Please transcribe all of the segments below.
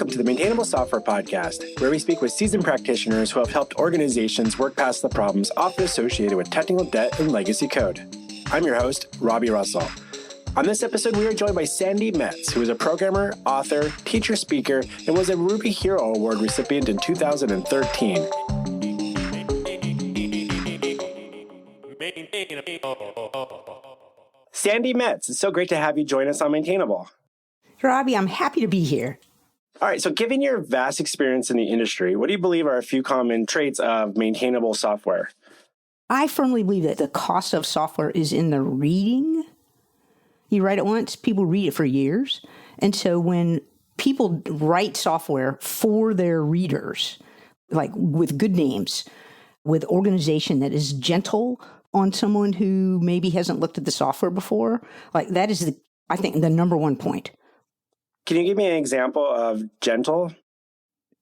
Welcome to the Maintainable Software Podcast, where we speak with seasoned practitioners who have helped organizations work past the problems often associated with technical debt and legacy code. I'm your host, Robby Russell. On this episode, we are joined by Sandi Metz, who is a programmer, author, teacher, speaker, and was a Ruby Hero Award recipient in 2013. Sandi Metz, it's so great to have you join us on Maintainable. Robby, I'm happy to be here. All right, so given your vast experience in the industry, what do you believe are a few common traits of maintainable software? I firmly believe that the cost of software is in the reading. You write it once, people read it for years. And so when people write software for their readers, like with good names, with organization that is gentle on someone who maybe hasn't looked at the software before, like that is, I think, the number one point. Can you give me an example of gentle?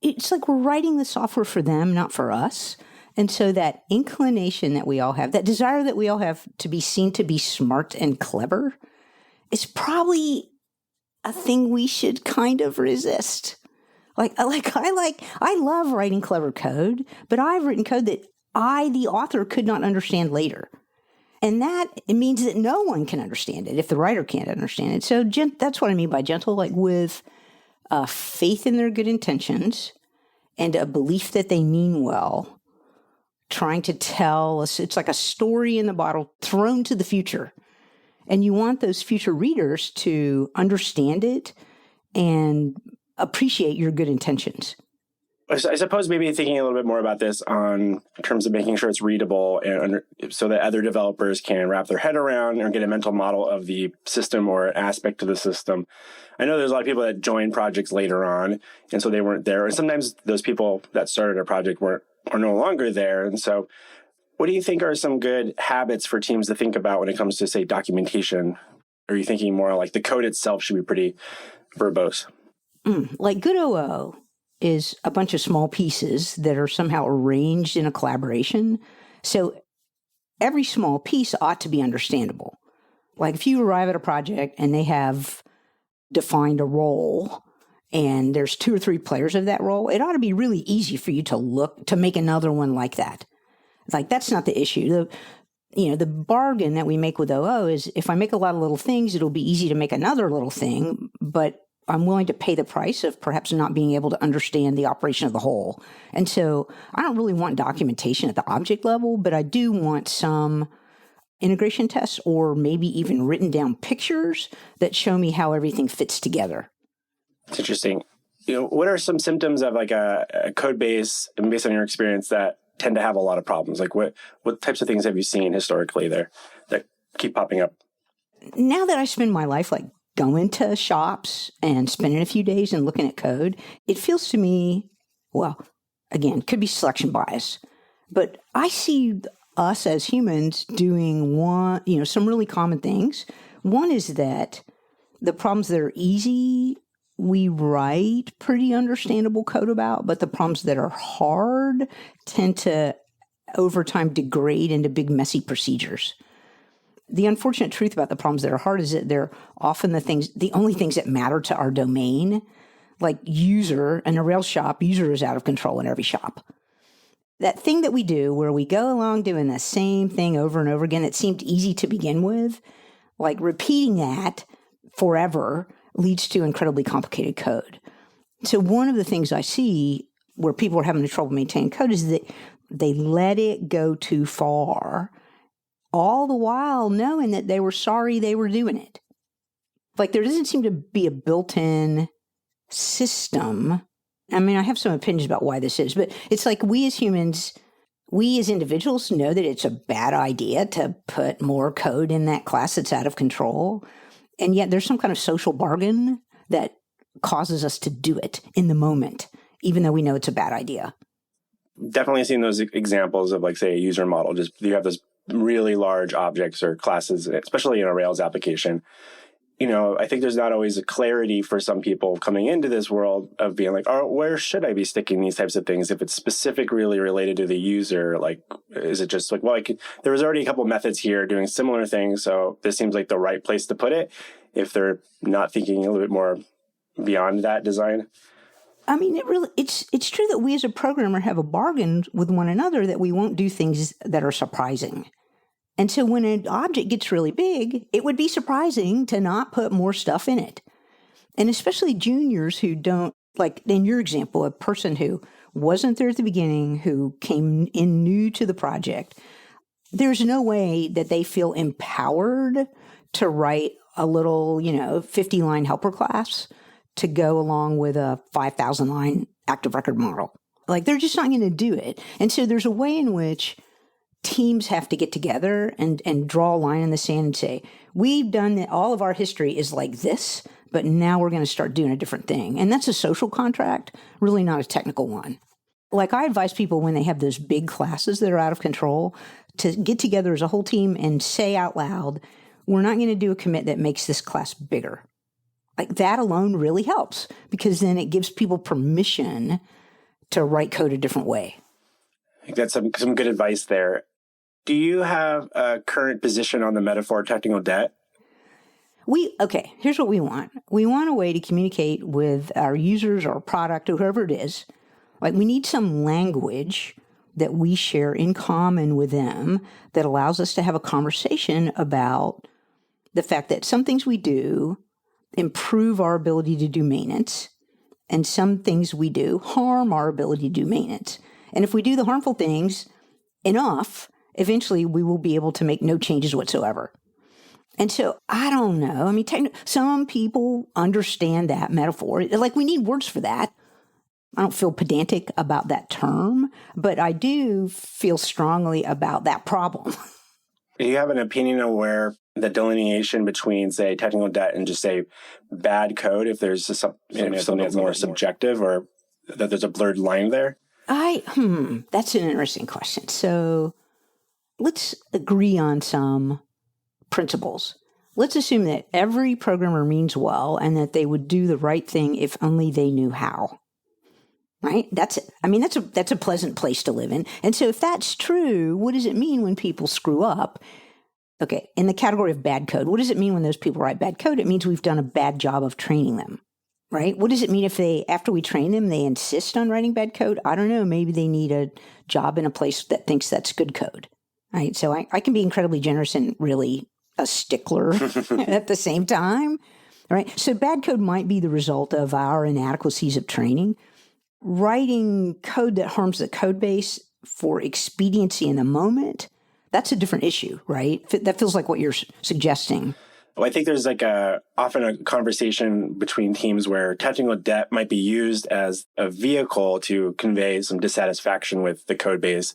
It's like we're writing the software for them, not for us. And so that inclination that we all have, that desire that we all have to be seen to be smart and clever, is probably a thing we should kind of resist. I love writing clever code, but I've written code that I, the author, could not understand later. And it means that no one can understand it if the writer can't understand it. So that's what I mean by gentle, like with faith in their good intentions and a belief that they mean well, trying to tell us, it's like a story in the bottle thrown to the future. And you want those future readers to understand it and appreciate your good intentions. I suppose maybe thinking a little bit more about this in terms of making sure it's readable and so that other developers can wrap their head around or get a mental model of the system or aspect of the system. I know there's a lot of people that join projects later on, and so they weren't there. And sometimes those people that started a project are no longer there. And so what do you think are some good habits for teams to think about when it comes to, say, documentation? Are you thinking more like the code itself should be pretty verbose? Like good OO is a bunch of small pieces that are somehow arranged in a collaboration. So every small piece ought to be understandable. Like if you arrive at a project and they have defined a role and there's 2 or 3 players of that role, it ought to be really easy for you to make another one like that. Like that's not the issue. The bargain that we make with OO is if I make a lot of little things, it'll be easy to make another little thing, but I'm willing to pay the price of perhaps not being able to understand the operation of the whole. And so I don't really want documentation at the object level, but I do want some integration tests or maybe even written down pictures that show me how everything fits together. It's interesting. What are some symptoms of like a code base, and based on your experience, that tend to have a lot of problems? Like what types of things have you seen historically there that keep popping up? Now that I spend my life like going to shops and spending a few days and looking at code, it feels to me, well, again, could be selection bias, but I see us as humans doing some really common things. One is that the problems that are easy, we write pretty understandable code about, but the problems that are hard tend to, over time, degrade into big, messy procedures. The unfortunate truth about the problems that are hard is that they're often the only things that matter to our domain. Like in a Rails shop, user is out of control in every shop. That thing that we do where we go along doing the same thing over and over again, it seemed easy to begin with, like repeating that forever leads to incredibly complicated code. So one of the things I see where people are having trouble maintaining code is that they let it go too far, all the while knowing that they were sorry they were doing it. Like there doesn't seem to be a built-in system. I mean, I have some opinions about why this is, but it's like we as humans, we as individuals know that it's a bad idea to put more code in that class that's out of control. And yet there's some kind of social bargain that causes us to do it in the moment, even though we know it's a bad idea. Definitely seen those examples of, like, say, a user model. Just you have those really large objects or classes, especially in a Rails application. I think there's not always a clarity for some people coming into this world of being like, oh, where should I be sticking these types of things? If it's specific, really related to the user, like, is it just like, well, there was already a couple methods here doing similar things, so this seems like the right place to put it if they're not thinking a little bit more beyond that design? I mean, it's true that we as a programmer have a bargain with one another that we won't do things that are surprising. And so when an object gets really big, it would be surprising to not put more stuff in it. And especially juniors who don't, like in your example, a person who wasn't there at the beginning, who came in new to the project, there's no way that they feel empowered to write a little, 50-line helper class to go along with a 5,000-line active record model. Like, they're just not going to do it. And so there's a way in which teams have to get together and draw a line in the sand and say, we've done that, all of our history is like this, but now we're going to start doing a different thing. And that's a social contract, really not a technical one. Like, I advise people when they have those big classes that are out of control to get together as a whole team and say out loud, we're not going to do a commit that makes this class bigger. Like, that alone really helps, because then it gives people permission to write code a different way. I think that's some good advice there. Do you have a current position on the metaphor technical debt? Okay, here's what we want. We want a way to communicate with our users or product or whoever it is. Like, we need some language that we share in common with them that allows us to have a conversation about the fact that some things we do improve our ability to do maintenance, and some things we do harm our ability to do maintenance. And if we do the harmful things enough, eventually we will be able to make no changes whatsoever. And so, I don't know. I mean, some people understand that metaphor. Like, we need words for that. I don't feel pedantic about that term, but I do feel strongly about that problem. Do you have an opinion on where the delineation between, say, technical debt and just, say, bad code, if there's something that's more subjective, or that there's a blurred line there? That's an interesting question. So let's agree on some principles. Let's assume that every programmer means well and that they would do the right thing if only they knew how. Right? That's a pleasant place to live in. And so if that's true, what does it mean when people screw up? Okay, in the category of bad code, what does it mean when those people write bad code? It means we've done a bad job of training them, right? What does it mean if after we train them, they insist on writing bad code? I don't know. Maybe they need a job in a place that thinks that's good code, right? So I can be incredibly generous and really a stickler at the same time, right? So bad code might be the result of our inadequacies of training. Writing code that harms the code base for expediency in the moment, that's a different issue, right? That feels like what you're suggesting. Well, I think there's often a conversation between teams where technical debt might be used as a vehicle to convey some dissatisfaction with the code base,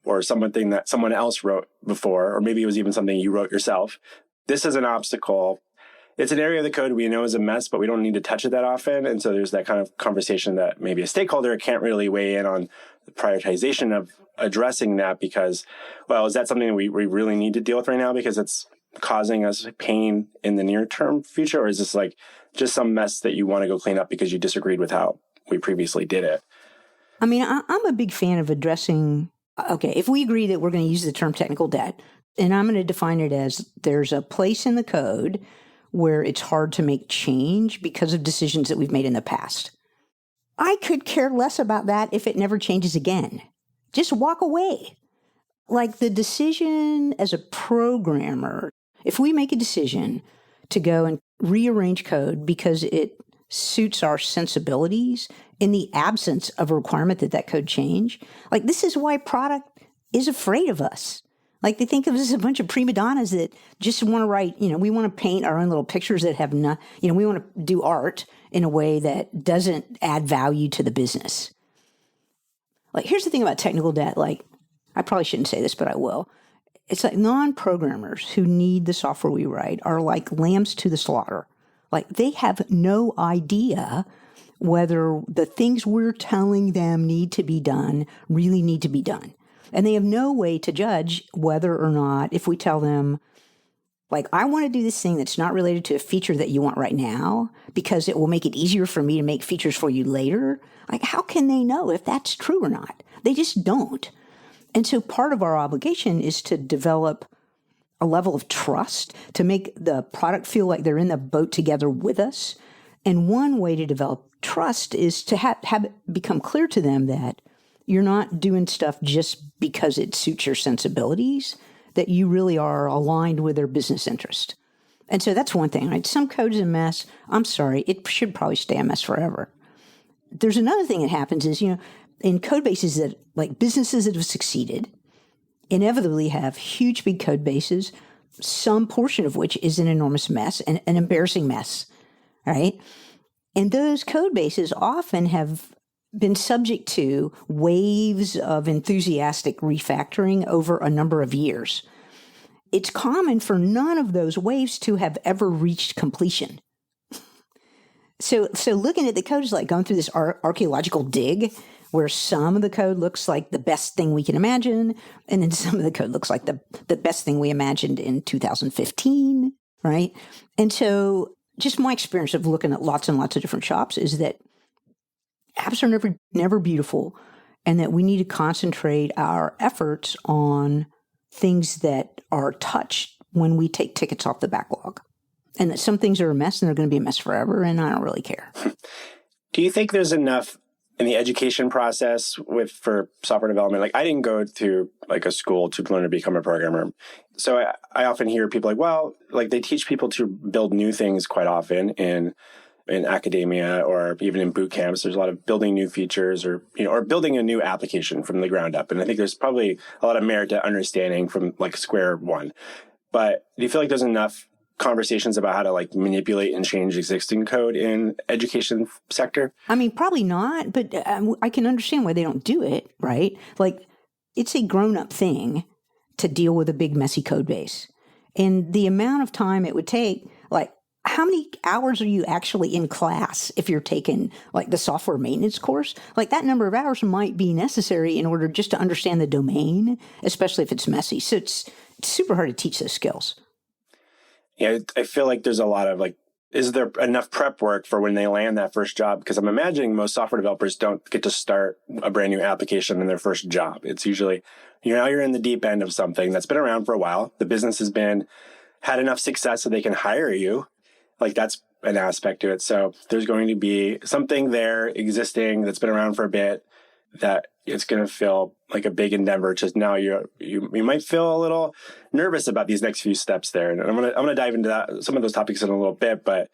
or something that someone else wrote before, or maybe it was even something you wrote yourself. This is an obstacle. It's an area of the code we know is a mess, but we don't need to touch it that often. And so there's that kind of conversation that maybe a stakeholder can't really weigh in on the prioritization of addressing that because, well, is that something that we really need to deal with right now because it's causing us pain in the near-term future? Or is this just some mess that you want to go clean up because you disagreed with how we previously did it? I mean, I'm a big fan of addressing, okay, if we agree that we're going to use the term technical debt, and I'm going to define it as there's a place in the code where it's hard to make change because of decisions that we've made in the past. I could care less about that if it never changes again. Just walk away. Like the decision as a programmer, if we make a decision to go and rearrange code because it suits our sensibilities in the absence of a requirement that code change, this is why product is afraid of us. They think of us as a bunch of prima donnas that just want to write, we want to paint our own little pictures that have not, we want to do art in a way that doesn't add value to the business. Here's the thing about technical debt. I probably shouldn't say this, but I will. It's non-programmers who need the software we write are like lambs to the slaughter. They have no idea whether the things we're telling them need to be done really need to be done. And they have no way to judge whether or not, if we tell them, I want to do this thing that's not related to a feature that you want right now because it will make it easier for me to make features for you later. How can they know if that's true or not? They just don't. And so part of our obligation is to develop a level of trust to make the product feel like they're in the boat together with us. And one way to develop trust is to have it become clear to them that you're not doing stuff just because it suits your sensibilities, that you really are aligned with their business interest. And so that's one thing, right? Some code is a mess. I'm sorry. It should probably stay a mess forever. There's another thing that happens is, in code bases that, like businesses that have succeeded, inevitably have huge, big code bases, some portion of which is an enormous mess, an embarrassing mess, right? And those code bases often have been subject to waves of enthusiastic refactoring over a number of years. It's common for none of those waves to have ever reached completion. So looking at the code is like going through this archaeological dig where some of the code looks like the best thing we can imagine, and then some of the code looks like the best thing we imagined in 2015, right? And so just my experience of looking at lots and lots of different shops is that apps are never beautiful, and that we need to concentrate our efforts on things that are touched when we take tickets off the backlog. And that some things are a mess and they're going to be a mess forever, and I don't really care. Do you think there's enough in the education process for software development? Like, I didn't go to like a school to learn to become a programmer. So I often hear people like, well, like they teach people to build new things quite often in academia or even in boot camps. There's a lot of building new features or building a new application from the ground up. And I think there's probably a lot of merit to understanding from like square one. But do you feel like there's enough conversations about how to like manipulate and change existing code in education sector? I mean, probably not, but I can understand why they don't do it, right? Like, it's a grown-up thing to deal with a big, messy code base. And the amount of time it would take, like, how many hours are you actually in class if you're taking like the software maintenance course? Like, that number of hours might be necessary in order just to understand the domain, especially if it's messy. So it's super hard to teach those skills. Yeah, I feel like there's a lot of like, is there enough prep work for when they land that first job? Because I'm imagining most software developers don't get to start a brand new application in their first job. It's usually, you're in the deep end of something that's been around for a while. The business has had enough success so they can hire you. Like, that's an aspect to it. So there's going to be something there existing that's been around for a bit that it's going to feel like a big endeavor. Just now you might feel a little nervous about these next few steps there. And I'm going to dive into some of those topics in a little bit, but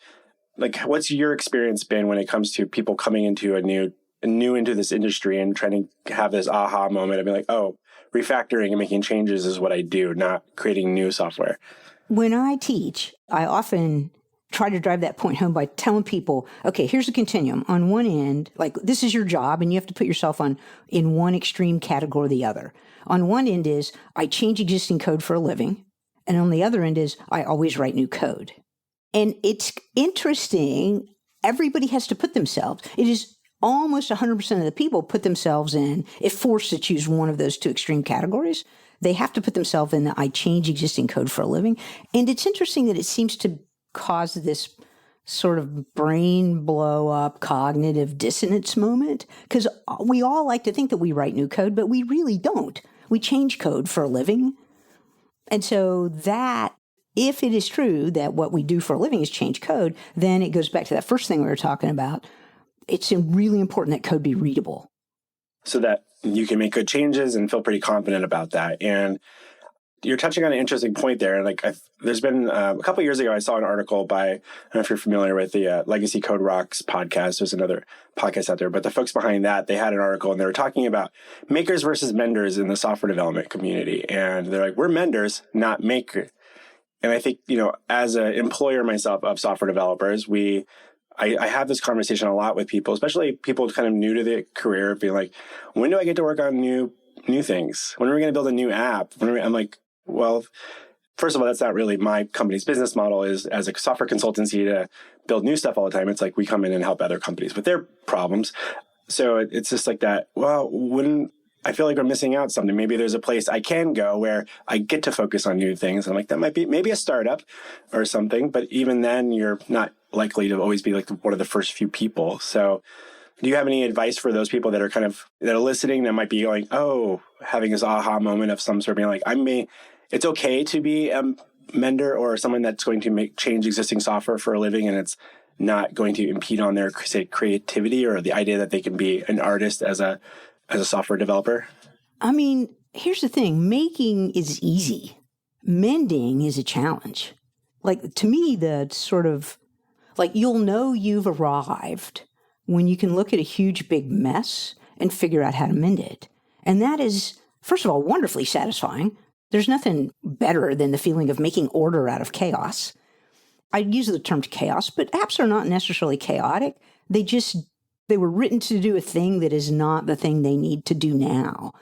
like, what's your experience been when it comes to people coming into new into this industry and trying to have this aha moment of being like, oh, refactoring and making changes is what I do, not creating new software? When I teach, I often try to drive that point home by telling people, okay, here's a continuum. On one end, like, this is your job, and you have to put yourself in one extreme category or the other. On one end is, I change existing code for a living. And on the other end is, I always write new code. And it's interesting. Everybody has to put themselves. It is almost 100% of the people put themselves in, if forced to choose one of those two extreme categories, they have to put themselves in the I change existing code for a living. And it's interesting that it seems to cause this sort of brain blow up cognitive dissonance moment, because we all like to think that we write new code, but we really don't. We change code for a living. And so that, if it is true that what we do for a living is change code, then it goes back to that first thing we were talking about. It's really important that code be readable. So that you can make good changes and feel pretty confident about that. And you're touching on an interesting point there. Like, there's been a couple of years ago, I saw an article by, I don't know if you're familiar with the Legacy Code Rocks podcast. There's another podcast out there, but the folks behind that, they had an article and they were talking about makers versus menders in the software development community. And they're like, we're menders, not makers. And I think, as an employer myself of software developers, I have this conversation a lot with people, especially people kind of new to the career, being like, when do I get to work on new things? When are we going to build a new app? I'm like, well, first of all, that's not really my company's business model. Is as a software consultancy to build new stuff all the time. It's like we come in and help other companies with their problems. So it's just like that. Well, I feel like I'm missing out something. Maybe there's a place I can go where I get to focus on new things. I'm like, that might be maybe a startup or something. But even then, you're not likely to always be like one of the first few people. So do you have any advice for those people that are listening that might be going, oh, having this aha moment of some sort, being like, it's okay to be a mender or someone that's going to change existing software for a living, and not going to impede on their, say, creativity or the idea that they can be an artist as a software developer? I mean, here's the thing. Making is easy. Mending is a challenge. Like, to me, the sort of, like, you'll know you've arrived when you can look at a huge, big mess and figure out how to mend it. And that is, first of all, wonderfully satisfying. There's nothing better than the feeling of making order out of chaos. I use the term chaos, but apps are not necessarily chaotic. They were written to do a thing that is not the thing they need to do now.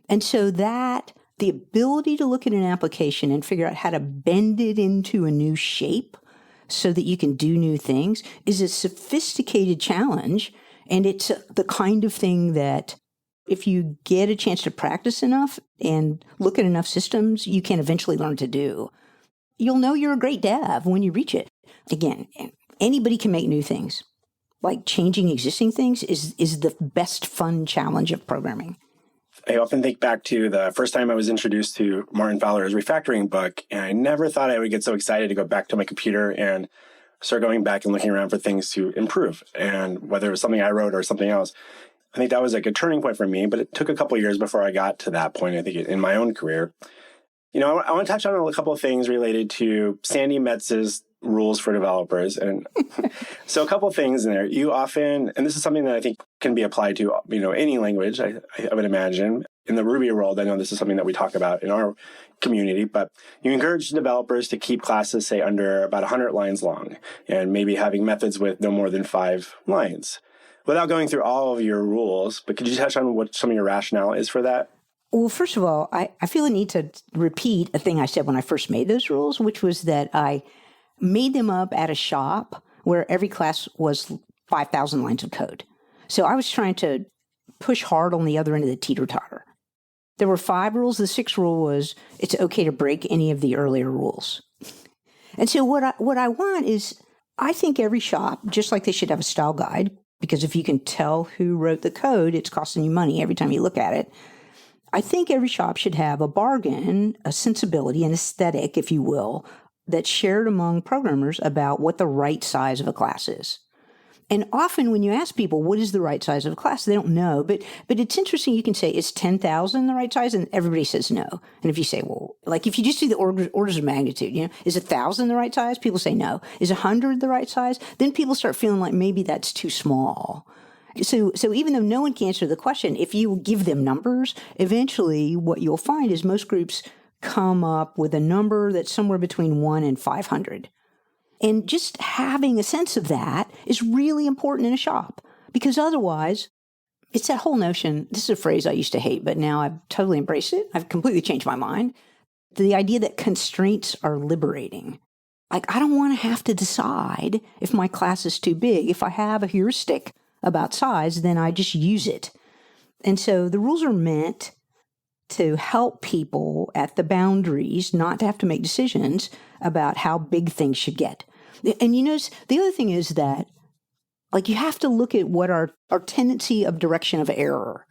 And so that the ability to look at an application and figure out how to bend it into a new shape so that you can do new things is a sophisticated challenge. And it's the kind of thing that if you get a chance to practice enough and look at enough systems, you can eventually learn to do. You'll know you're a great dev when you reach it. Again, anybody can make new things. Like changing existing things is the best fun challenge of programming. I often think back to the first time I was introduced to Martin Fowler's refactoring book, and I never thought I would get so excited to go back to my computer and start going back and looking around for things to improve, and whether it was something I wrote or something else. I think that was like a turning point for me, but it took a couple of years before I got to that point, I think, in my own career. You know, I want to touch on a couple of things related to Sandi Metz's rules for developers. And so a couple of things in there. You often, and this is something that I think can be applied to, you know, any language, I would imagine. In the Ruby world, I know this is something that we talk about in our community, but you encourage developers to keep classes, say, under about 100 lines long, and maybe having methods with no more than 5 lines. Without going through all of your rules, but could you touch on what some of your rationale is for that? Well, first of all, I feel a need to repeat a thing I said when I first made those rules, which was that I made them up at a shop where every class was 5,000 lines of code. So I was trying to push hard on the other end of the teeter-totter. There were 5 rules. The 6th rule was it's okay to break any of the earlier rules. And so what I want is, I think every shop, just like they should have a style guide, because if you can tell who wrote the code, it's costing you money every time you look at it. I think every shop should have a bargain, a sensibility, an aesthetic, if you will, that's shared among programmers about what the right size of a class is. And often when you ask people, what is the right size of a class, they don't know. But it's interesting. You can say, is 10,000 the right size? And everybody says no. And if you say, well, like if you just do the orders of magnitude, you know, is 1,000 the right size? People say no. Is 100 the right size? Then people start feeling like maybe that's too small. So even though no one can answer the question, if you give them numbers, eventually what you'll find is most groups come up with a number that's somewhere between 1 and 500. And just having a sense of that is really important in a shop, because otherwise it's that whole notion. This is a phrase I used to hate, but now I've totally embraced it. I've completely changed my mind. The idea that constraints are liberating. Like, I don't want to have to decide if my class is too big. If I have a heuristic about size, then I just use it. And so the rules are meant to help people at the boundaries not to have to make decisions about how big things should get. And you notice the other thing is that, like, you have to look at what our tendency of direction of error.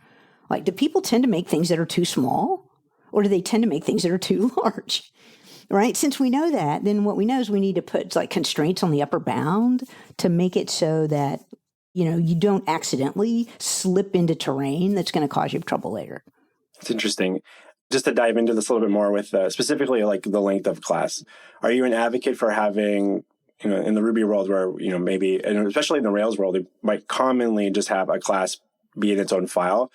Like, do people tend to make things that are too small, or do they tend to make things that are too large? Right? Since we know that, then what we know is we need to put like constraints on the upper bound to make it so that, you know, you don't accidentally slip into terrain that's going to cause you trouble later. It's interesting. Just to dive into this a little bit more with specifically like the length of class. Are you an advocate for having, you know, in the Ruby world where, you know, maybe, and especially in the Rails world, it might commonly just have a class be in its own file?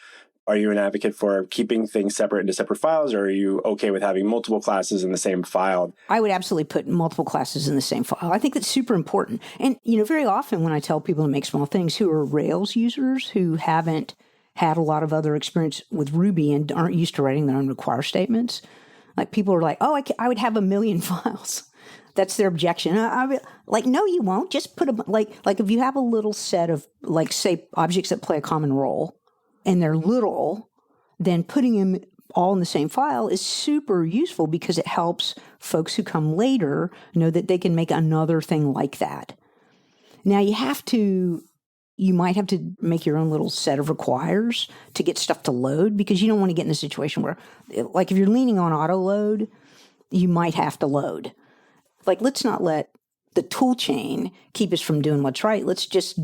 Are you an advocate for keeping things separate into separate files, or are you okay with having multiple classes in the same file? I would absolutely put multiple classes in the same file. I think that's super important. And, you know, very often when I tell people to make small things who are Rails users who haven't had a lot of other experience with Ruby and aren't used to writing their own require statements, like people are like, oh, I would have 1 million files. That's their objection. Like, no, you won't. Just put them, like if you have a little set of, like, say, objects that play a common role, and they're little, then putting them all in the same file is super useful because it helps folks who come later know that they can make another thing like that. Now, you might have to make your own little set of requires to get stuff to load, because you don't want to get in a situation where, like, if you're leaning on auto load, you might have to load. Like, let's not let the tool chain keep us from doing what's right. Let's just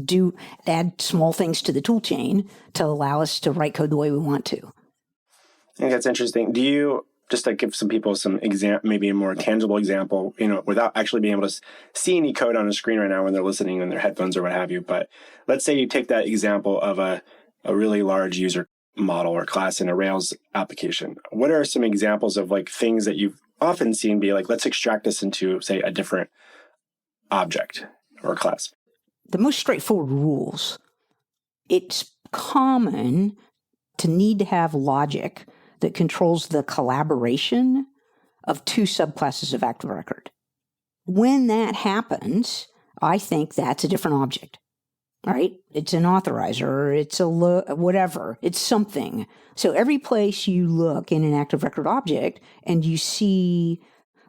add small things to the tool chain to allow us to write code the way we want to. I think that's interesting. Do you, just to give some people some maybe a more tangible example, without actually being able to see any code on a screen right now when they're listening on their headphones or what have you, but let's say you take that example of a really large user model or class in a Rails application. What are some examples of like things that you've often seen be like, let's extract this into, say, a different object or class? The most straightforward rules. It's common to need to have logic that controls the collaboration of two subclasses of active record. When that happens, I think that's a different object, right? It's an authorizer, it's a whatever, it's something. So every place you look in an active record object and you see,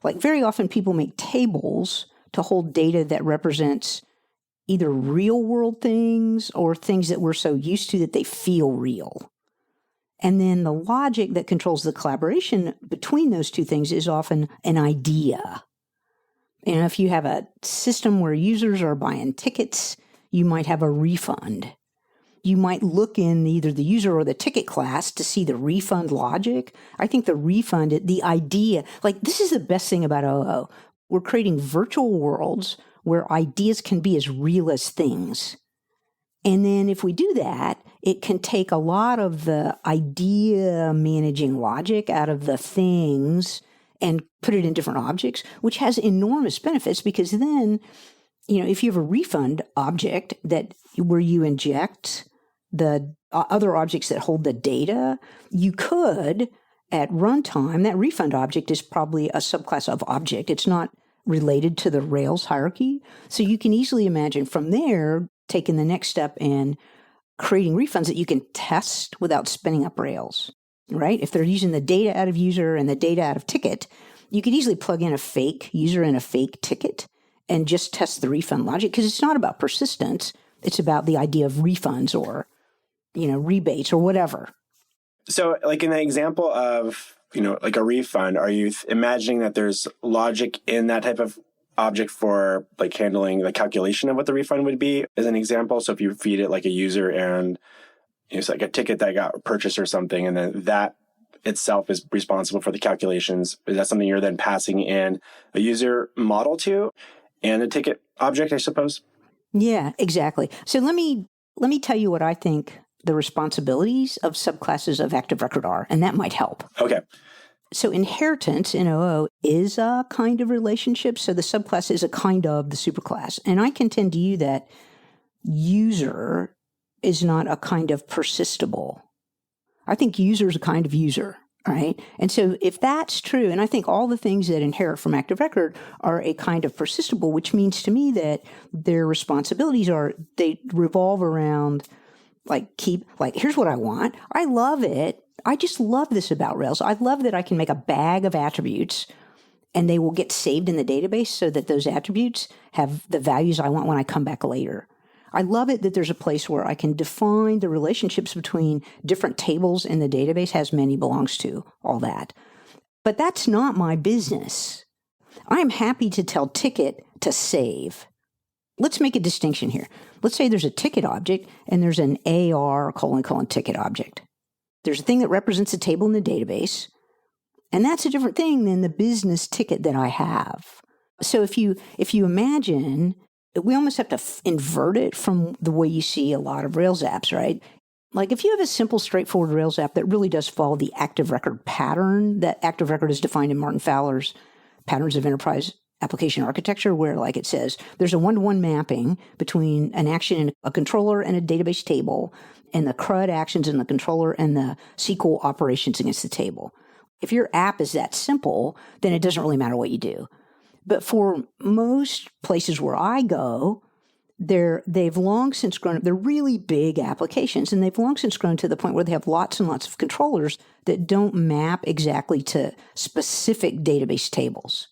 like very often people make tables to hold data that represents either real world things or things that we're so used to that they feel real. And then the logic that controls the collaboration between those two things is often an idea. And if you have a system where users are buying tickets, you might have a refund. You might look in either the user or the ticket class to see the refund logic. I think the refund, the idea, like this is the best thing about OO. We're creating virtual worlds where ideas can be as real as things. And then if we do that, it can take a lot of the idea managing logic out of the things and put it in different objects, which has enormous benefits because then, if you have a refund object where you inject the other objects that hold the data, you could, at runtime, that refund object is probably a subclass of object. It's not related to the Rails hierarchy. So you can easily imagine from there taking the next step and creating refunds that you can test without spinning up Rails, right? If they're using the data out of user and the data out of ticket, you could easily plug in a fake user and a fake ticket and just test the refund logic because it's not about persistence. It's about the idea of refunds or, rebates or whatever. So like in the example of, like a refund, are you imagining that there's logic in that type of object for like handling the calculation of what the refund would be as an example? So if you feed it like a user and it's like a ticket that got purchased or something, and then that itself is responsible for the calculations, is that something you're then passing in a user model to and a ticket object, I suppose? Yeah, exactly. So let me tell you what I think the responsibilities of subclasses of active record are, and that might help. Okay. So inheritance in OO is a kind of relationship. So the subclass is a kind of the superclass. And I contend to you that user is not a kind of persistable. I think user is a kind of user, right? And so if that's true, and I think all the things that inherit from active record are a kind of persistable, which means to me that their responsibilities they revolve around here's what I want. I love it. I just love this about Rails. I love that I can make a bag of attributes and they will get saved in the database so that those attributes have the values I want when I come back later. I love it that there's a place where I can define the relationships between different tables in the database, has many belongs to, all that. But that's not my business. I am happy to tell ticket to save. Let's make a distinction here. Let's say there's a ticket object and there's an AR : ticket object. There's a thing that represents a table in the database, and that's a different thing than the business ticket that I have. So if you imagine, we almost have to invert it from the way you see a lot of Rails apps, right? Like if you have a simple, straightforward Rails app that really does follow the active record pattern that active record is defined in Martin Fowler's Patterns of Enterprise Application Architecture, where like it says, there's a one-to-one mapping between an action in a controller and a database table, and the CRUD actions in the controller and the SQL operations against the table. If your app is that simple, then it doesn't really matter what you do. But for most places where I go, they've long since grown up. They're really big applications, and they've long since grown to the point where they have lots and lots of controllers that don't map exactly to specific database tables.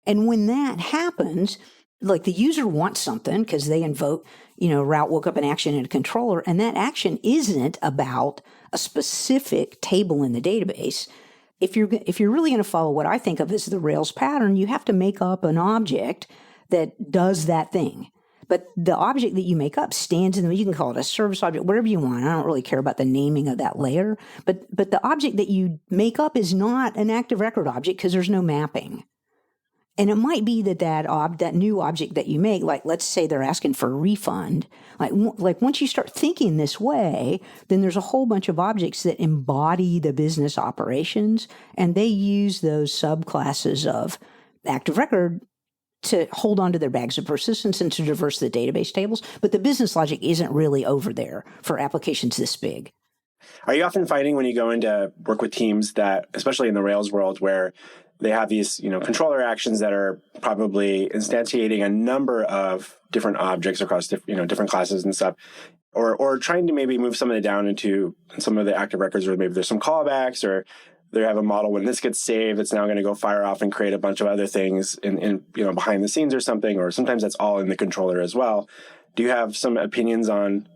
And when that happens, like the user wants something because they invoke, route woke up an action in a controller, and that action isn't about a specific table in the database. If you're really going to follow what I think of as the Rails pattern, you have to make up an object that does that thing. But the object that you make up stands in the, you can call it a service object, whatever you want. I don't really care about the naming of that layer. But the object that you make up is not an active record object because there's no mapping. And it might be that new object that you make, like let's say they're asking for a refund, like once you start thinking this way, then there's a whole bunch of objects that embody the business operations, and they use those subclasses of active record to hold on to their bags of persistence and to traverse the database tables. But the business logic isn't really over there for applications this big. Are you often finding when you go into work with teams that, especially in the Rails world, where they have these, controller actions that are probably instantiating a number of different objects across, different classes and stuff, or trying to maybe move some of it down into some of the active records, or maybe there's some callbacks, or they have a model when this gets saved, it's now going to go fire off and create a bunch of other things in behind the scenes or something, or sometimes that's all in the controller as well. Do you have some opinions on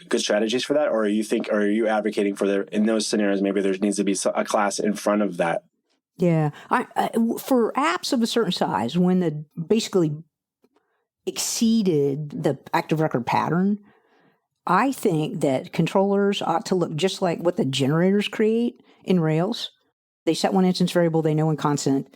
good strategies for that, or are you advocating for in those scenarios maybe there needs to be a class in front of that? Yeah, for apps of a certain size, when they basically exceeded the active record pattern, I think that controllers ought to look just like what the generators create in Rails. They set one instance variable, they know in constant,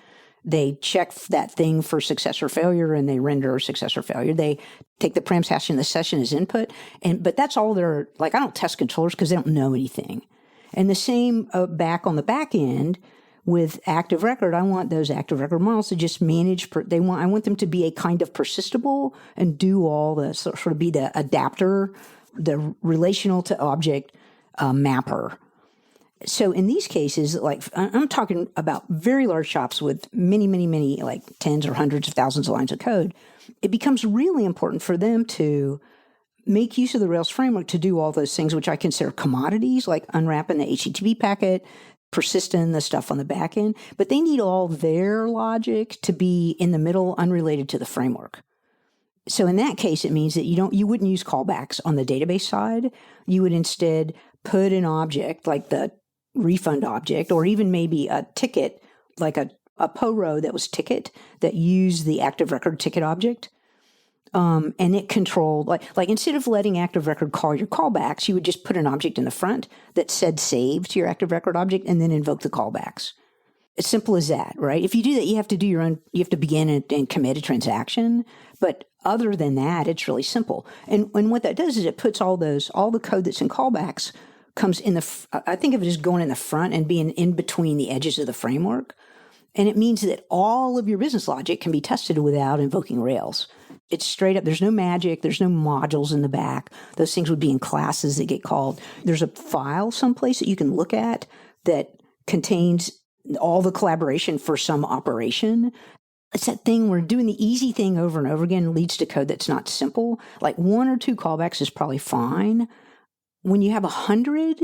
they check that thing for success or failure, and they render success or failure. They take the params hash in the session as input, but that's all they're like. I don't test controllers because they don't know anything. And the same back on the back end. With active record, I want those active record models to just manage. I want them to be a kind of persistable and do all the sort of be the adapter, the relational to object mapper. So in these cases, like I'm talking about very large shops with many, many, many, like tens or hundreds of thousands of lines of code, it becomes really important for them to make use of the Rails framework to do all those things, which I consider commodities, like unwrapping the HTTP packet, persistent, the stuff on the back end, but they need all their logic to be in the middle, unrelated to the framework. So in that case, it means that you wouldn't use callbacks on the database side. You would instead put an object like the refund object, or even maybe a ticket, like a PO that was ticket that used the active record ticket object. And it controlled, like instead of letting active record call your callbacks, you would just put an object in the front that said save to your active record object and then invoke the callbacks. As simple as that, right? If you do that, you have to do you have to begin and commit a transaction. But other than that, it's really simple. And what that does is it puts all the code that's in callbacks comes in I think of it as going in the front and being in between the edges of the framework. And it means that all of your business logic can be tested without invoking Rails. It's straight up. There's no magic. There's no modules in the back. Those things would be in classes that get called. There's a file someplace that you can look at that contains all the collaboration for some operation. It's that thing where doing the easy thing over and over again leads to code that's not simple. Like 1 or 2 callbacks is probably fine. When you have 100,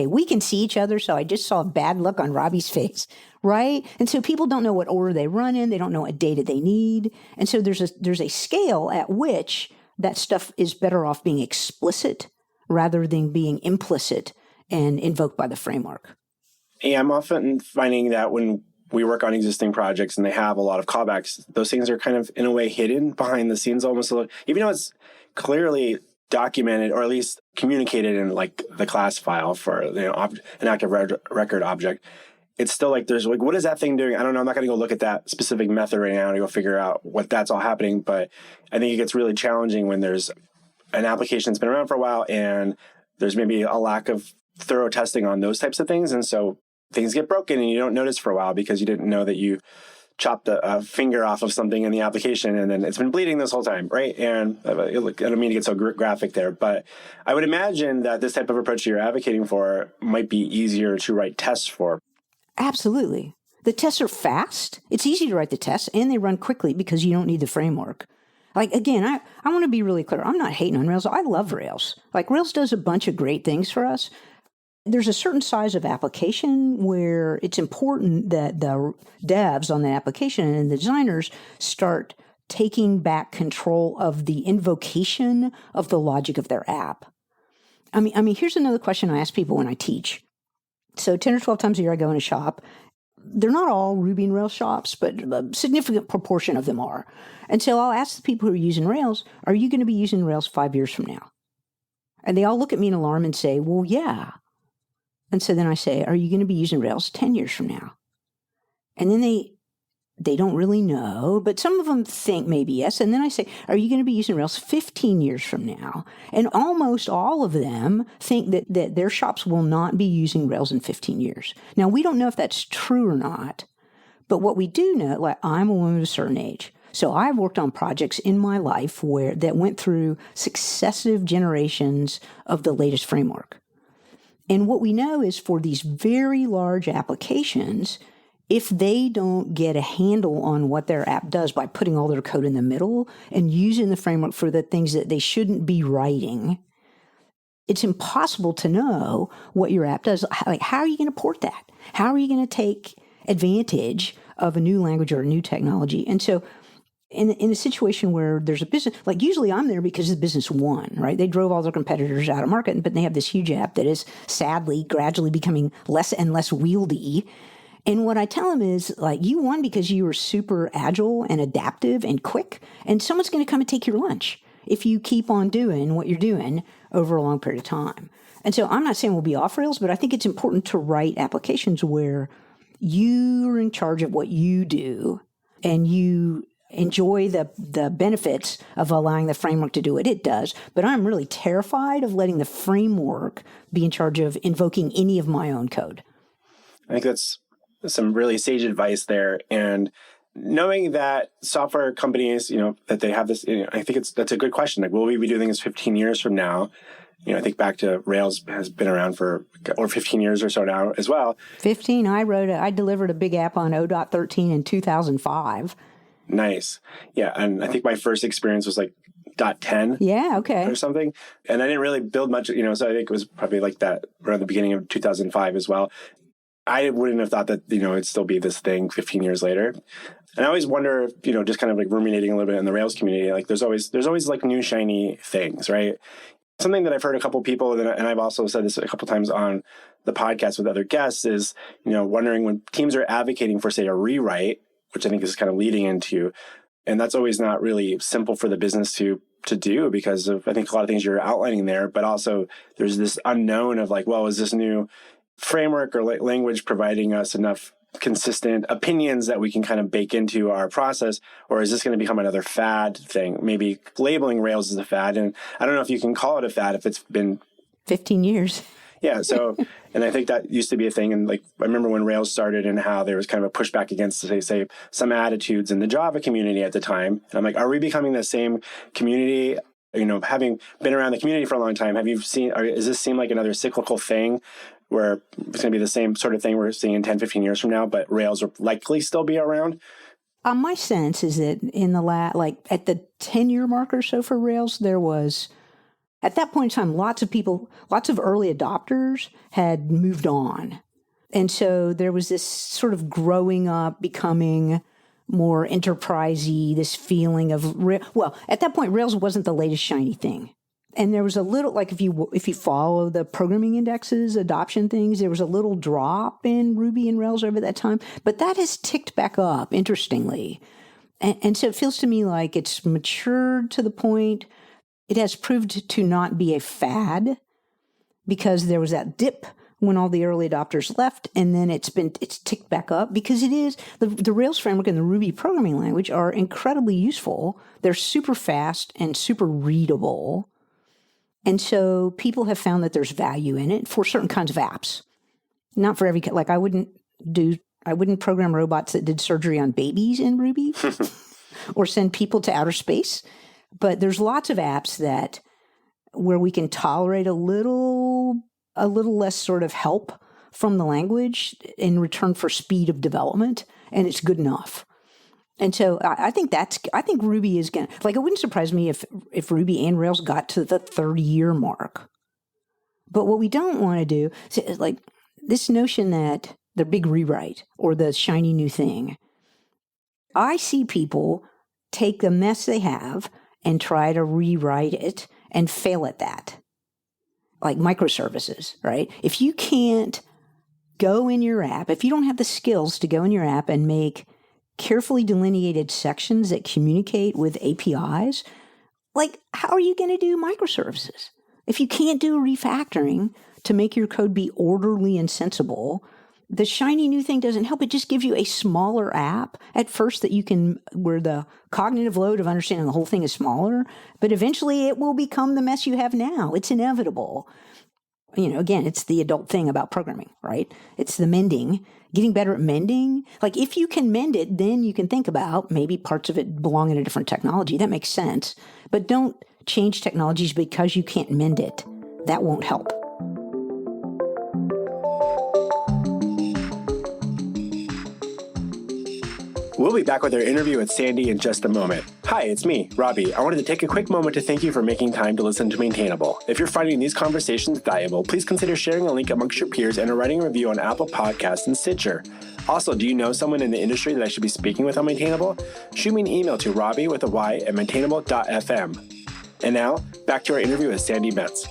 we can see each other, so I just saw a bad look on Robby's face, right? And so people don't know what order they run in. They don't know what data they need. And so there's a scale at which that stuff is better off being explicit rather than being implicit and invoked by the framework. Yeah, I'm often finding that when we work on existing projects and they have a lot of callbacks, those things are kind of, in a way, hidden behind the scenes almost, even though it's clearly documented or at least communicated in like the class file for an active record object. It's still like there's like, what is that thing doing? I don't know. I'm not going to go look at that specific method right now to go figure out what that's all happening. But I think it gets really challenging when there's an application that's been around for a while and there's maybe a lack of thorough testing on those types of things. And so things get broken and you don't notice for a while because you didn't know that you chopped a finger off of something in the application and then it's been bleeding this whole time, right? And I don't mean to get so graphic there, but I would imagine that this type of approach you're advocating for might be easier to write tests for. Absolutely. The tests are fast. It's easy to write the tests and they run quickly because you don't need the framework. Like, again, I want to be really clear. I'm not hating on Rails. I love Rails. Like, Rails does a bunch of great things for us. There's a certain size of application where it's important that the devs on the application and the designers start taking back control of the invocation of the logic of their app. I mean, here's another question I ask people when I teach. So 10 or 12 times a year I go in a shop. they're not all Ruby and Rails shops, but a significant proportion of them are. And so I'll ask the people who are using Rails, are you going to be using Rails 5 years from now? And they all look at me in alarm and say, well, yeah. And so then I say, are you going to be using Rails 10 years from now? And then they don't really know, but some of them think maybe yes. And then I say, are you going to be using Rails 15 years from now? And almost all of them think that their shops will not be using Rails in 15 years. Now, we don't know if that's true or not, but what we do know, like I'm a woman of a certain age. So I've worked on projects in my life that went through successive generations of the latest framework. And what we know is for these very large applications, if they don't get a handle on what their app does by putting all their code in the middle and using the framework for the things that they shouldn't be writing, it's impossible to know what your app does. Like, how are you going to port that? How are you going to take advantage of a new language or a new technology? And so in a situation where there's a business, like usually I'm there because the business won, right? They drove all their competitors out of market, but they have this huge app that is sadly gradually becoming less and less wieldy. And what I tell them is, like, you won because you were super agile and adaptive and quick, and someone's going to come and take your lunch if you keep on doing what you're doing over a long period of time. And so I'm not saying we'll be off Rails, but I think it's important to write applications where you're in charge of what you do and you enjoy the benefits of allowing the framework to do what it does. But I'm really terrified of letting the framework be in charge of invoking any of my own code. I think that's some really sage advice there. And knowing that software companies, that they have this, I think that's a good question. Like, will we be doing this 15 years from now? I think back to Rails has been around for over 15 years or so now as well. 15. I delivered a big app on 0.13 in 2005. Nice. Yeah. And I think my first experience was like .10. Yeah, okay. Or something. And I didn't really build much, so I think it was probably like that around the beginning of 2005 as well. I wouldn't have thought that, it'd still be this thing 15 years later. And I always wonder, just kind of like ruminating a little bit in the Rails community, like there's always like new shiny things, right? Something that I've heard a couple of people, and I've also said this a couple of times on the podcast with other guests, is, wondering when teams are advocating for, say, a rewrite, which I think is kind of leading into, and that's always not really simple for the business to do because of, I think, a lot of things you're outlining there, but also there's this unknown of like, well, is this new framework or language providing us enough consistent opinions that we can kind of bake into our process, or is this going to become another fad thing? Maybe labeling Rails as a fad, and I don't know if you can call it a fad if it's been 15 years. Yeah. So, and I think that used to be a thing. And like, I remember when Rails started and how there was kind of a pushback against, say some attitudes in the Java community at the time. And I'm like, are we becoming the same community? Having been around the community for a long time, have you seen, or does this seem like another cyclical thing where it's going to be the same sort of thing we're seeing in 10, 15 years from now, but Rails will likely still be around? My sense is that in at the 10-year mark or so for Rails, there was, at that point in time, lots of early adopters had moved on. And so there was this sort of growing up, becoming more enterprisey, this feeling of, at that point, Rails wasn't the latest shiny thing. And there was a little, like if you follow the programming indexes, adoption things, there was a little drop in Ruby and Rails over that time. But that has ticked back up, interestingly. And so it feels to me like it's matured to the point, it has proved to not be a fad because there was that dip when all the early adopters left, and then it's ticked back up because it is, the Rails framework and the Ruby programming language are incredibly useful. They're super fast and super readable. And so people have found that there's value in it for certain kinds of apps. Not for every, like I wouldn't program robots that did surgery on babies in Ruby or send people to outer space. But there's lots of apps where we can tolerate a little less sort of help from the language in return for speed of development, and it's good enough. And so I think Ruby is going to, like, it wouldn't surprise me if Ruby and Rails got to the 30-year mark. But what we don't want to do is like this notion that the big rewrite or the shiny new thing. I see people take the mess they have and try to rewrite it and fail at that. Like microservices, right? If you can't go in your app, if you don't have the skills to go in your app and make carefully delineated sections that communicate with APIs, like, how are you going to do microservices? If you can't do refactoring to make your code be orderly and sensible, the shiny new thing doesn't help. It just gives you a smaller app at first that you can, where the cognitive load of understanding the whole thing is smaller, but eventually it will become the mess you have now. It's inevitable. Again, it's the adult thing about programming, right? It's the mending, getting better at mending. Like, if you can mend it, then you can think about maybe parts of it belong in a different technology. That makes sense. But don't change technologies because you can't mend it. That won't help. We'll be back with our interview with Sandi in just a moment. Hi, it's me, Robby. I wanted to take a quick moment to thank you for making time to listen to Maintainable. If you're finding these conversations valuable, please consider sharing a link amongst your peers and writing a review on Apple Podcasts and Stitcher. Also, do you know someone in the industry that I should be speaking with on Maintainable? Shoot me an email to Robby with a Y at maintainable.fm. And now, back to our interview with Sandi Metz.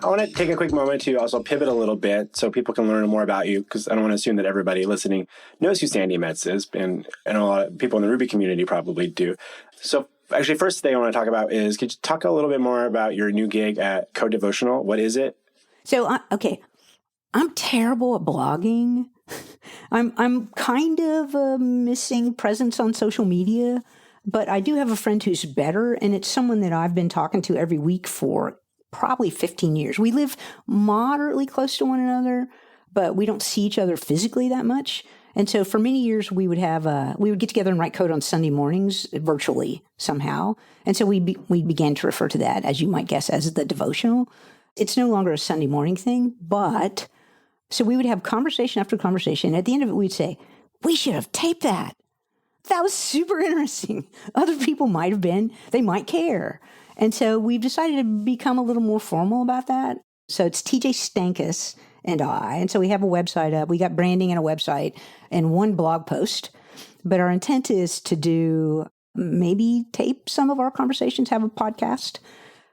I want to take a quick moment to also pivot a little bit so people can learn more about you, because I don't want to assume that everybody listening knows who Sandi Metz is, and I know a lot of people in the Ruby community probably do. So actually, first thing I want to talk about is, could you talk a little bit more about your new gig at Code Devotional? What is it? So, I'm terrible at blogging. I'm kind of a missing presence on social media, but I do have a friend who's better, and it's someone that I've been talking to every week for probably 15 years. We live moderately close to one another, but we don't see each other physically that much. And so for many years, we would get together and write code on Sunday mornings virtually somehow. And so we began to refer to that, as you might guess, as the devotional. It's no longer a Sunday morning thing, but so we would have conversation after conversation. At the end of it, we'd say, we should have taped that. That was super interesting. Other people might have been, they might care. And so we've decided to become a little more formal about that. So it's TJ Stankus and I. And so we have a website up. We got branding and a website and one blog post. But our intent is to do maybe tape some of our conversations, have a podcast,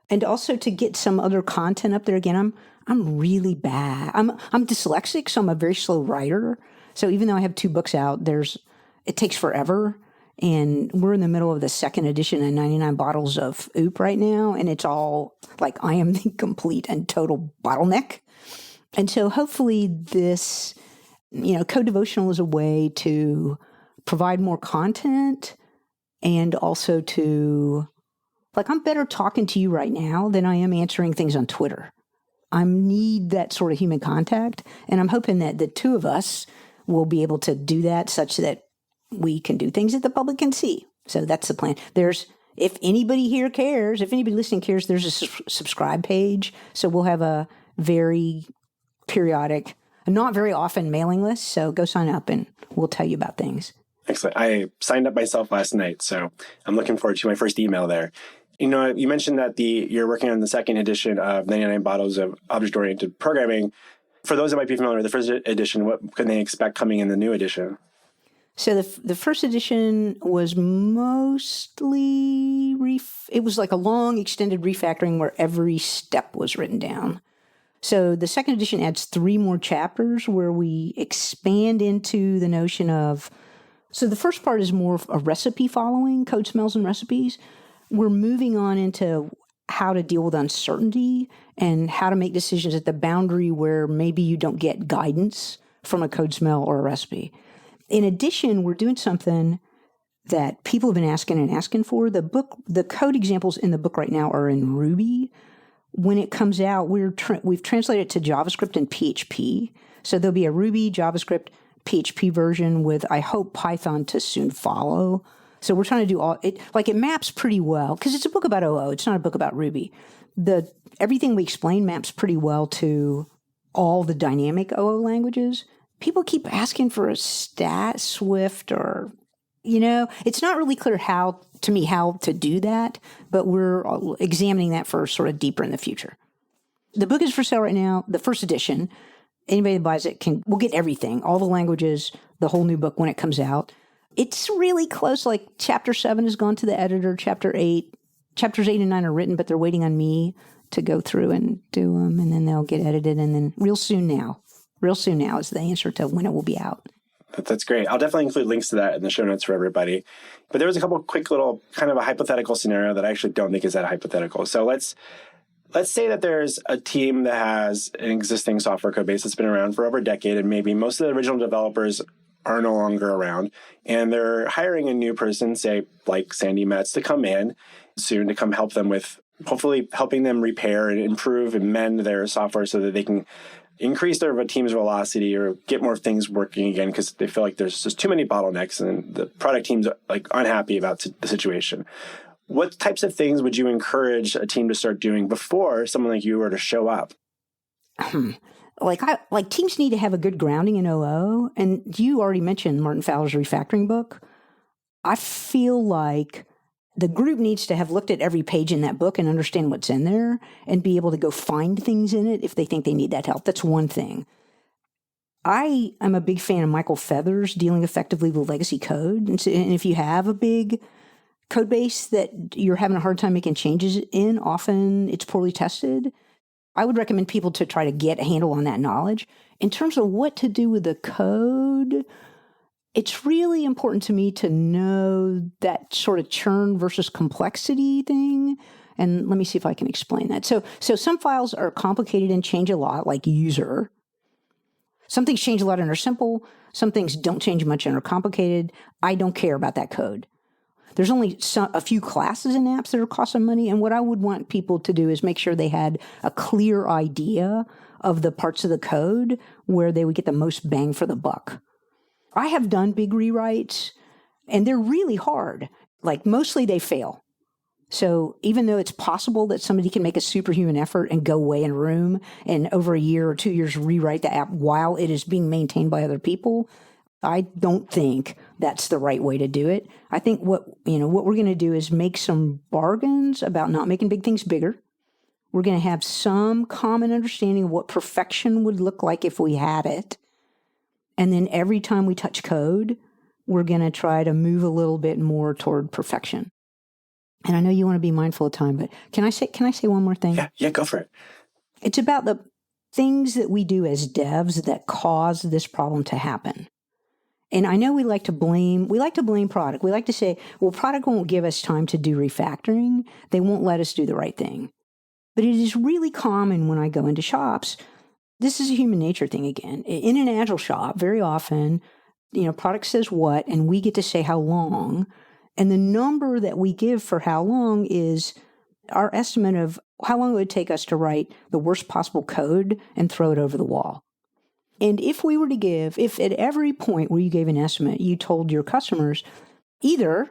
and also to get some other content up there. Again, I'm really bad. I'm dyslexic, so I'm a very slow writer. So even though I have 2 books out, it takes forever. And we're in the middle of the second edition of 99 bottles of OOP right now. And it's all like, I am the complete and total bottleneck. And so hopefully this, Code Devotional is a way to provide more content and also to, like, I'm better talking to you right now than I am answering things on Twitter. I need that sort of human contact. And I'm hoping that the 2 of us will be able to do that such that we can do things that the public can see. So that's the plan. If anybody here cares, if anybody listening cares, there's a subscribe page. So we'll have a very periodic, not very often mailing list. So go sign up and we'll tell you about things. Excellent. I signed up myself last night, so I'm looking forward to my first email there. You mentioned that you're working on the second edition of 99 Bottles of Object-Oriented Programming. For those that might be familiar with the first edition, what can they expect coming in the new edition? So the first edition was mostly, it was like a long extended refactoring where every step was written down. So the second edition adds 3 more chapters where we expand into the notion of, so the first part is more of a recipe following, code smells and recipes. We're moving on into how to deal with uncertainty and how to make decisions at the boundary where maybe you don't get guidance from a code smell or a recipe. In addition, we're doing something that people have been asking for. The code examples in the book right now are in Ruby. When it comes out, we've translated it to JavaScript and PHP. So there'll be a Ruby, JavaScript, PHP version with, I hope, Python to soon follow. So we're trying to do all it. Like, it maps pretty well because it's a book about OO. It's not a book about Ruby. Everything we explain maps pretty well to all the dynamic OO languages. People keep asking for a stat Swift or, it's not really clear how to do that, but we're examining that for sort of deeper in the future. The book is for sale right now, the first edition. Anybody that buys it will get everything, all the languages, the whole new book when it comes out. It's really close. Like, chapter 7 has gone to the editor. Chapter 8 chapters 8 and 9 are written, but they're waiting on me to go through and do them, and then they'll get edited. And then real soon now is the answer to when it will be out. That's great. I'll definitely include links to that in the show notes for everybody. But there was a couple of quick little kind of a hypothetical scenario that I actually don't think is that hypothetical. So let's say that there's a team that has an existing software code base that's been around for over a decade, and maybe most of the original developers are no longer around, and they're hiring a new person, say like Sandi Metz, to come in soon to come help them with hopefully helping them repair and improve and mend their software so that they can increase their team's velocity or get more things working again, because they feel like there's just too many bottlenecks and the product team's like unhappy about the situation. What types of things would you encourage a team to start doing before someone like you were to show up? Like teams need to have a good grounding in OO. And you already mentioned Martin Fowler's refactoring book. I feel like the group needs to have looked at every page in that book and understand what's in there and be able to go find things in it if they think they need that help. That's one thing. I am a big fan of Michael Feather's dealing effectively with legacy code. And if you have a big code base that you're having a hard time making changes in, often it's poorly tested. I would recommend people to try to get a handle on that knowledge. In terms of what to do with the code, it's really important to me to know that sort of churn versus complexity thing. And let me see if I can explain that. So some files are complicated and change a lot, like user. Some things change a lot and are simple. Some things don't change much and are complicated. I don't care about that code. There's only a few classes in apps that are costing money. And what I would want people to do is make sure they had a clear idea of the parts of the code where they would get the most bang for the buck. I have done big rewrites, and they're really hard. Like, mostly they fail. So even though it's possible that somebody can make a superhuman effort and go away in a room and over a year or 2 years rewrite the app while it is being maintained by other people, I don't think that's the right way to do it. I think what we're going to do is make some bargains about not making big things bigger. We're going to have some common understanding of what perfection would look like if we had it. And then every time we touch code, we're going to try to move a little bit more toward perfection. And I know you want to be mindful of time, but can I say one more thing? Yeah, go for it. It's about the things that we do as devs that cause this problem to happen. And I know we like to blame product. We like to say, well, product won't give us time to do refactoring. They won't let us do the right thing. But it is really common when I go into shops. This is a human nature thing again. In an agile shop, very often, product says what, and we get to say how long. And the number that we give for how long is our estimate of how long it would take us to write the worst possible code and throw it over the wall. And if at every point where you gave an estimate, you told your customers, either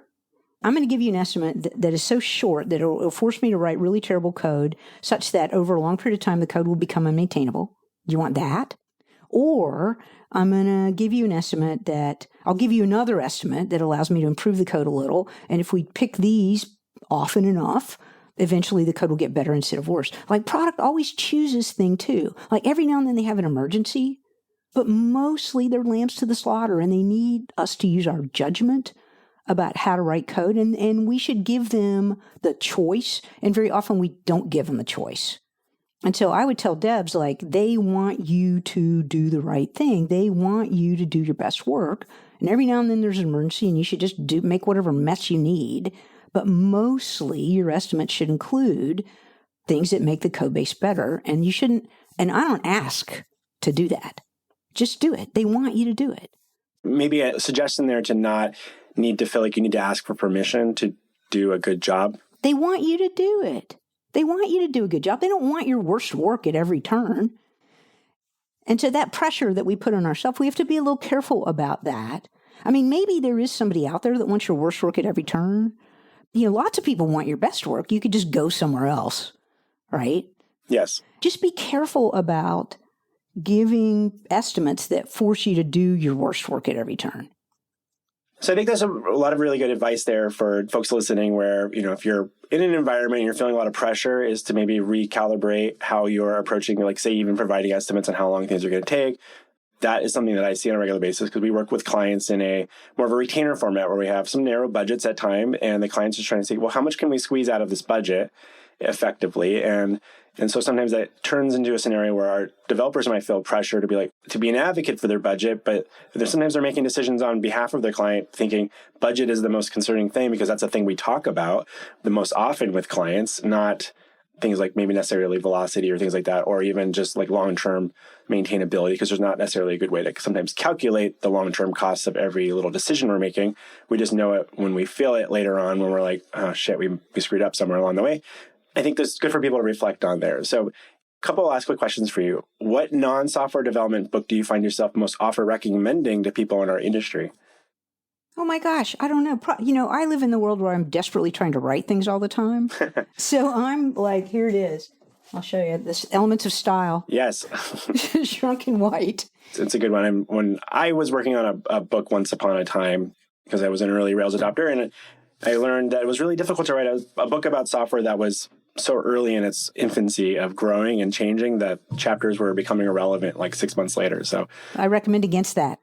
I'm going to give you an estimate that is so short that it'll force me to write really terrible code such that over a long period of time, the code will become unmaintainable. Do you want that? Or I'm going to give you an estimate I'll give you another estimate that allows me to improve the code a little. And if we pick these often enough, eventually the code will get better instead of worse. Like, product always chooses thing too. Like, every now and then they have an emergency, but mostly they're lambs to the slaughter, and they need us to use our judgment about how to write code. And we should give them the choice. And very often we don't give them the choice. And so I would tell devs, like, they want you to do the right thing. They want you to do your best work. And every now and then there's an emergency, and you should just make whatever mess you need. But mostly your estimates should include things that make the code base better. And you shouldn't, and I don't ask to do that. Just do it. They want you to do it. Maybe a suggestion there to not need to feel like you need to ask for permission to do a good job. They want you to do it. They want you to do a good job. They don't want your worst work at every turn. And so that pressure that we put on ourselves, we have to be a little careful about that. I mean, maybe there is somebody out there that wants your worst work at every turn. Lots of people want your best work. You could just go somewhere else, right? Yes. Just be careful about giving estimates that force you to do your worst work at every turn. So I think there's a lot of really good advice there for folks listening where, if you're in an environment and you're feeling a lot of pressure, is to maybe recalibrate how you're approaching, like, say, even providing estimates on how long things are going to take. that is something that I see on a regular basis because we work with clients in a more of a retainer format where we have some narrow budgets at time, and the client's just trying to say, well, how much can we squeeze out of this budget effectively? And so sometimes that turns into a scenario where our developers might feel pressure to be an advocate for their budget, but sometimes they're making decisions on behalf of their client, thinking budget is the most concerning thing because that's the thing we talk about the most often with clients, not things like maybe necessarily velocity or things like that, or even just like long-term maintainability, because there's not necessarily a good way to sometimes calculate the long-term costs of every little decision we're making. We just know it when we feel it later on when we're like, oh shit, we screwed up somewhere along the way. I think that's good for people to reflect on there. So a couple of last quick questions for you. What non-software development book do you find yourself most often recommending to people in our industry? Oh my gosh, I don't know. I live in the world where I'm desperately trying to write things all the time. So I'm like, here it is. I'll show you this Elements of Style. Yes. Shrunk in white. It's a good one. When I was working on a book once upon a time, because I was an early Rails adopter, and I learned that it was really difficult to write a book about software that was so early in its infancy of growing and changing that chapters were becoming irrelevant like 6 months later. So I recommend against that.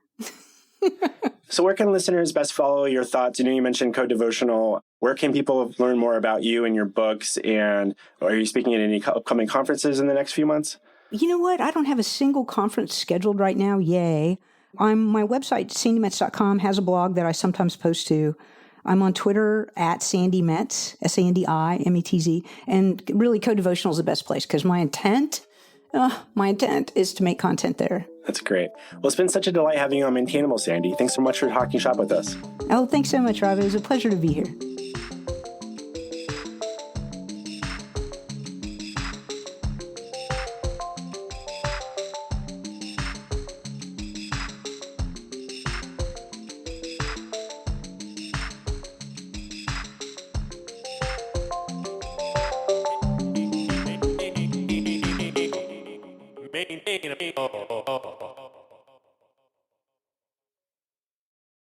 So where can listeners best follow your thoughts? You mentioned Code Devotional. Where can people learn more about you and your books? And are you speaking at any upcoming conferences in the next few months? You know what? I don't have a single conference scheduled right now. Yay. My website, sandimetz.com, has a blog that I sometimes post to. I'm on Twitter at Sandi Metz, SandiMetz. And really, Code Devotional is the best place because my intent is to make content there. That's great. Well, it's been such a delight having you on Maintainable, Sandi. Thanks so much for talking shop with us. Oh, thanks so much, Robby. It was a pleasure to be here. Maintainable.